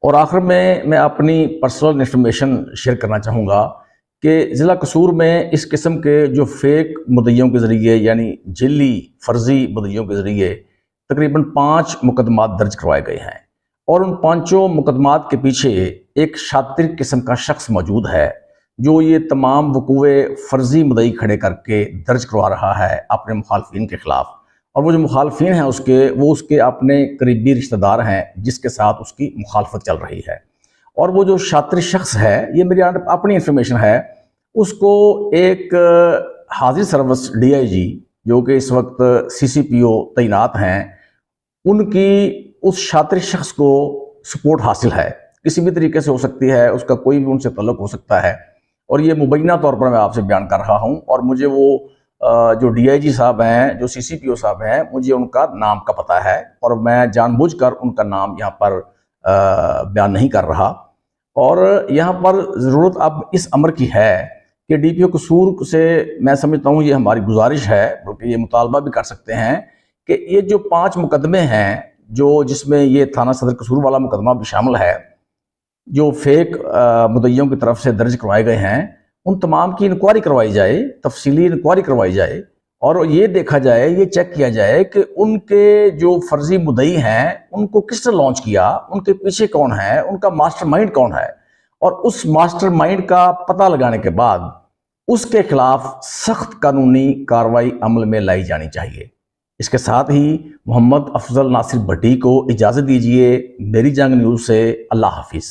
اور آخر میں اپنی پرسنل انفارمیشن شیئر کرنا چاہوں گا کہ ضلع قصور میں اس قسم کے جو فیک مدعیوں کے ذریعے یعنی جعلی فرضی مدعیوں کے ذریعے تقریباً 5 مقدمات درج کروائے گئے ہیں، اور ان 5 مقدمات کے پیچھے ایک شاطر قسم کا شخص موجود ہے جو یہ تمام وقوع فرضی مدعی کھڑے کر کے درج کروا رہا ہے اپنے مخالفین کے خلاف، اور وہ جو مخالفین ہیں وہ اس کے اپنے قریبی رشتہ دار ہیں جس کے ساتھ اس کی مخالفت چل رہی ہے۔ اور وہ جو شاطر شخص ہے، یہ میری اپنی انفارمیشن ہے، اس کو ایک حاضر سروس ڈی آئی جی جو کہ اس وقت سی سی پی او تعینات ہیں، ان کی اس شاطر شخص کو سپورٹ حاصل ہے، کسی بھی طریقے سے ہو سکتی ہے، اس کا کوئی بھی ان سے تعلق ہو سکتا ہے، اور یہ مبینہ طور پر میں آپ سے بیان کر رہا ہوں۔ اور مجھے وہ جو ڈی آئی جی صاحب ہیں، جو سی سی پی او صاحب ہیں، مجھے ان کا نام کا پتہ ہے، اور میں جان بوجھ کر ان کا نام یہاں پر بیان نہیں کر رہا۔ اور یہاں پر ضرورت اب اس امر کی ہے کہ ڈی پی او قصور سے میں سمجھتا ہوں یہ ہماری گزارش ہے، بلکہ یہ مطالبہ بھی کر سکتے ہیں کہ یہ جو 5 مقدمے ہیں جس میں یہ تھانہ صدر قصور والا مقدمہ بھی شامل ہے، جو فیک مدعیوں کی طرف سے درج کروائے گئے ہیں، ان تمام کی انکوائری کروائی جائے، تفصیلی انکوائری کروائی جائے، اور یہ دیکھا جائے، یہ چیک کیا جائے کہ ان کے جو فرضی مدعی ہیں ان کو کس نے لانچ کیا، ان کے پیچھے کون ہے، ان کا ماسٹر مائنڈ کون ہے، اور اس ماسٹر مائنڈ کا پتہ لگانے کے بعد اس کے خلاف سخت قانونی کارروائی عمل میں لائی جانی چاہیے۔ اس کے ساتھ ہی محمد افضل ناصر بھٹی کو اجازت دیجیے۔ میری جنگ نیوز سے اللہ حافظ۔